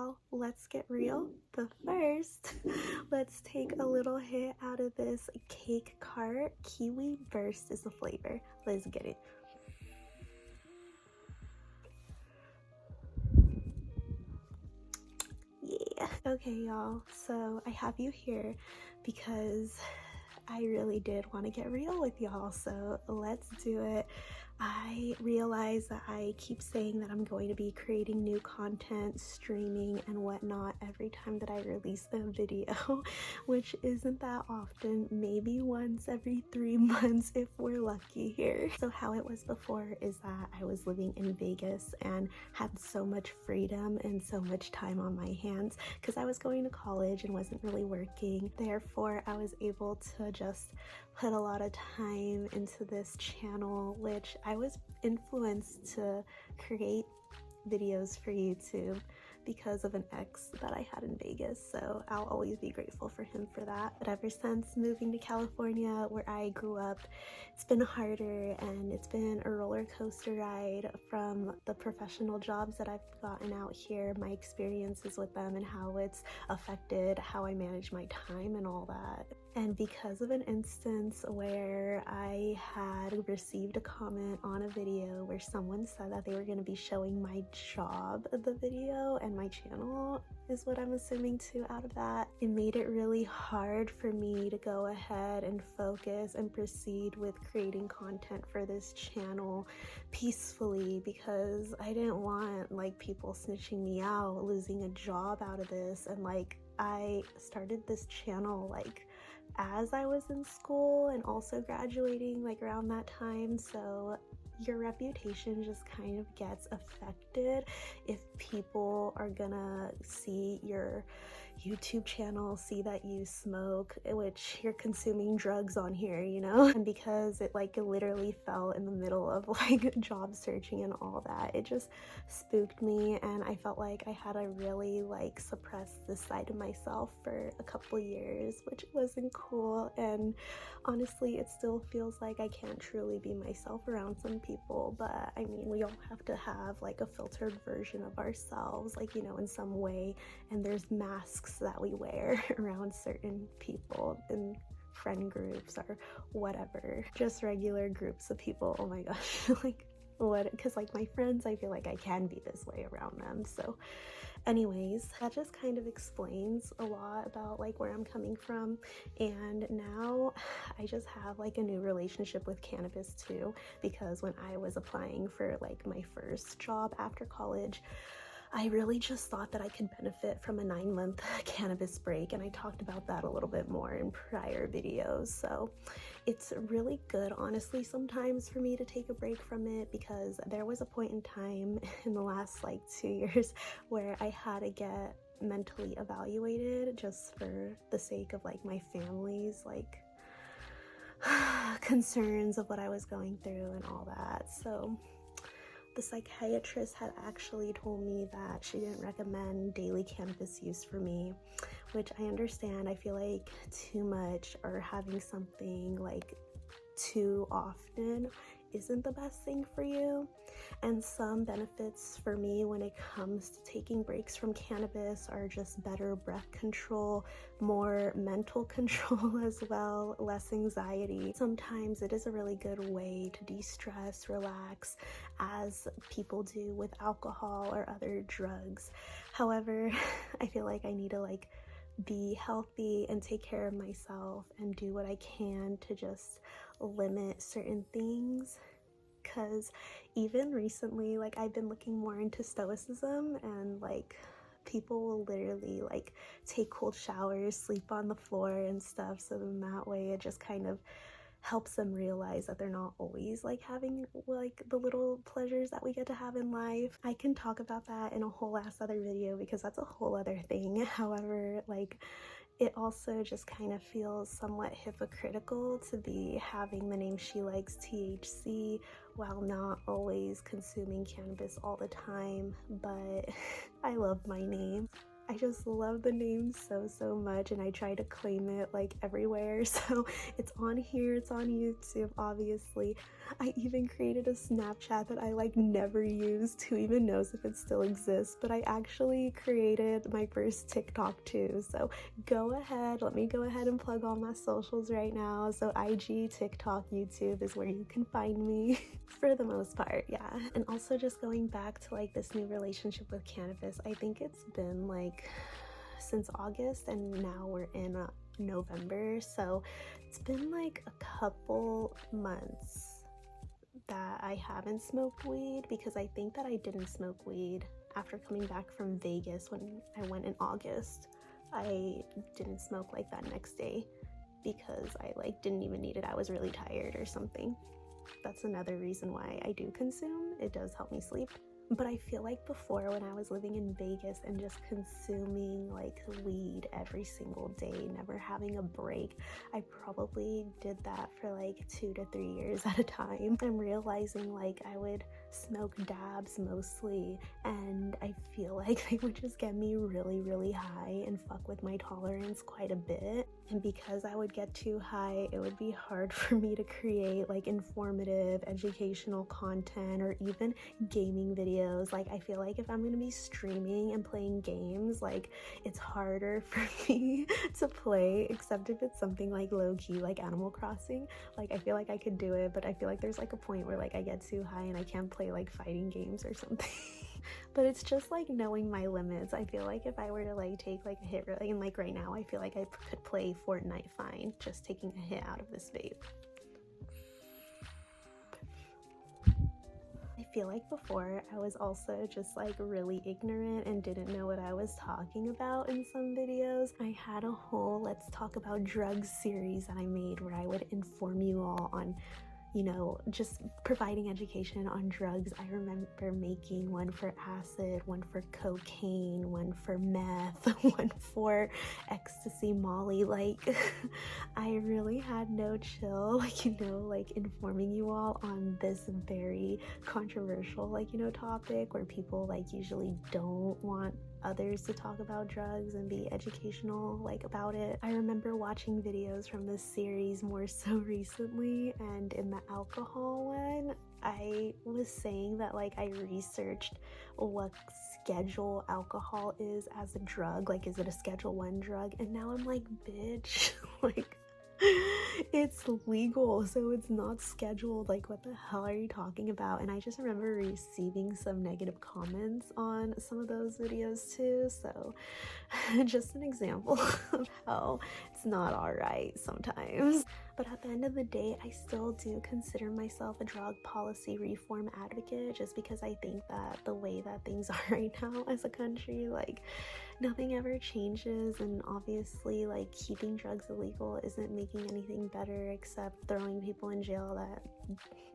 y'all, let's get real. But first, let's take a little hit out of this cake cart. Kiwi Burst is the flavor. Let's get it. Yeah. Okay, y'all, so I have you here because I really did want to get real with y'all, so let's do it. I realize that I keep saying that I'm going to be creating new content, streaming and whatnot every time that I release a video, which isn't that often, maybe once every 3 months if we're lucky here. So how it was before is that I was living in Vegas and had so much freedom and so much time on my hands because I was going to college and wasn't really working. Therefore, I was able to just put a lot of time into this channel, which I was influenced to create videos for YouTube because of an ex that I had in Vegas, so I'll always be grateful for him for that. But ever since moving to California, where I grew up, it's been harder and it's been a roller coaster ride from the professional jobs that I've gotten out here, my experiences with them and how it's affected how I manage my time and all that. And because of an instance where I had received a comment on a video where someone said that they were going to be showing my job, the video, and my channel is what I'm assuming too out of that, it made it really hard for me to go ahead and focus and proceed with creating content for this channel peacefully, because I didn't want like people snitching me out, losing a job out of this. And like, I started this channel like as I was in school and also graduating like around that time, so your reputation just kind of gets affected if people are gonna see your YouTube channel, see that you smoke, which you're consuming drugs on here, you know? And because it like literally fell in the middle of like job searching and all that, it just spooked me, and I felt like I had to really like suppress this side of myself for a couple years, which wasn't cool. And honestly, it still feels like I can't truly be myself around some people, but I mean, we all have to have like a filtered version of ourselves, like, you know, in some way, and there's masks that we wear around certain people in friend groups or whatever, just regular groups of people. Oh my gosh, like what, because like my friends, I feel like I can be this way around them. So anyways, that just kind of explains a lot about like where I'm coming from. And now I just have like a new relationship with cannabis too, because when I was applying for like my first job after college, I really just thought that I could benefit from a 9-month cannabis break, and I talked about that a little bit more in prior videos. So it's really good, honestly, sometimes for me to take a break from it, because there was a point in time in the last like 2 years where I had to get mentally evaluated just for the sake of like my family's like concerns of what I was going through and all that. So the psychiatrist had actually told me that she didn't recommend daily cannabis use for me, which I understand. I feel like too much or having something like too often isn't the best thing for you. And some benefits for me when it comes to taking breaks from cannabis are just better breath control, more mental control as well, less anxiety. Sometimes it is a really good way to de-stress, relax, as people do with alcohol or other drugs. However, I feel like I need to like be healthy and take care of myself and do what I can to just limit certain things, because even recently, like, I've been looking more into stoicism, and like people will literally like take cold showers, sleep on the floor and stuff, so then that way it just kind of helps them realize that they're not always like having like the little pleasures that we get to have in life. I can talk about that in a whole ass other video because that's a whole other thing. However, like, it also just kind of feels somewhat hypocritical to be having the name She Likes THC while not always consuming cannabis all the time, but I love my name. I just love the name so much, and I try to claim it like everywhere. So it's on here, it's on YouTube, obviously. I even created a Snapchat that I like never used. Who even knows if it still exists? But I actually created my first TikTok too. So let me go ahead and plug all my socials right now. So IG, TikTok, YouTube is where you can find me for the most part, yeah. And also just going back to like this new relationship with cannabis, I think it's been like since August, and now we're in November, so it's been like a couple months that I haven't smoked weed, because I think that I didn't smoke weed after coming back from Vegas when I went in August. I didn't smoke like that next day because I like didn't even need it. I was really tired or something. That's another reason why I do consume. It does help me sleep. But I feel like before, when I was living in Vegas and just consuming like weed every single day, never having a break, I probably did that for like 2 to 3 years at a time. I'm realizing like I would smoke dabs mostly, and I feel like they would just get me really high and fuck with my tolerance quite a bit. And because I would get too high, it would be hard for me to create like informative, educational content or even gaming videos. Like I feel like if I'm gonna be streaming and playing games, like it's harder for me to play, except if it's something like low-key like Animal Crossing. Like I feel like I could do it, but I feel like there's like a point where like I get too high and I can't play like fighting games or something. But it's just like knowing my limits. I feel like if I were to like take like a hit, and like right now I feel like I could play Fortnite fine just taking a hit out of this vape. I feel like before I was also just like really ignorant and didn't know what I was talking about in some videos. I had a whole Let's Talk About Drugs series that I made where I would inform you all on, you know, just providing education on drugs. I remember making one for acid, one for cocaine, one for meth, one for ecstasy, Molly. Like I really had no chill, like, you know, like informing you all on this very controversial, like, you know, topic where people like usually don't want others to talk about drugs and be educational like about it. I remember watching videos from this series more so recently, and in the alcohol one, I was saying that like I researched what schedule alcohol is as a drug, like is it a Schedule 1 drug, and now I'm like, bitch, like it's legal, so it's not scheduled. Like what the hell are you talking about? And I just remember receiving some negative comments on some of those videos too, so just an example of how it's not all right sometimes. But at the end of the day, I still do consider myself a drug policy reform advocate, just because I think that the way that things are right now as a country, like nothing ever changes, and obviously like keeping drugs illegal isn't making anything better except throwing people in jail that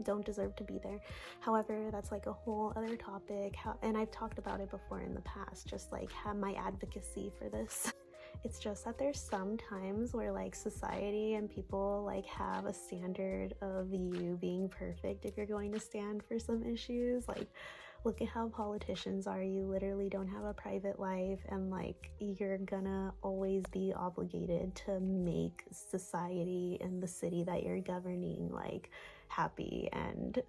don't deserve to be there. However, that's like a whole other topic, and I've talked about it before in the past, just like have my advocacy for this. It's just that there's some times where like society and people like have a standard of you being perfect if you're going to stand for some issues. Like look at how politicians are. You literally don't have a private life, and like you're gonna always be obligated to make society and the city that you're governing like happy and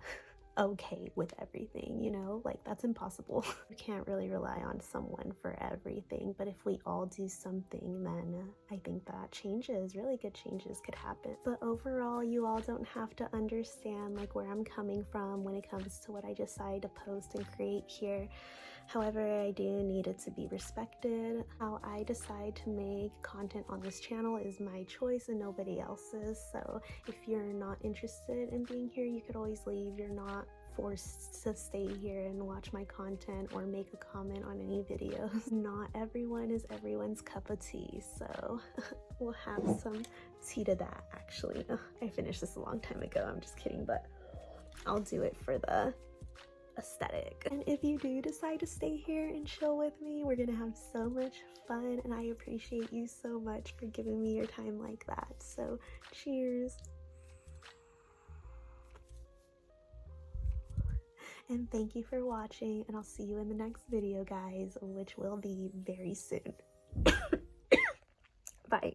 okay with everything, you know, like that's impossible. You can't really rely on someone for everything, but if we all do something, then I think that changes, really good changes could happen. But overall, you all don't have to understand like where I'm coming from when it comes to what I decide to post and create here. However, I do need it to be respected. How I decide to make content on this channel is my choice and nobody else's. So if you're not interested in being here, you could always leave. You're not forced to stay here and watch my content or make a comment on any videos. Not everyone is everyone's cup of tea, so we'll have some tea to that. Actually, I finished this a long time ago, I'm just kidding, but I'll do it for the aesthetic. And if you do decide to stay here and chill with me, we're gonna have so much fun, and I appreciate you so much for giving me your time like that. So cheers. And thank you for watching, and I'll see you in the next video, guys, which will be very soon. Bye.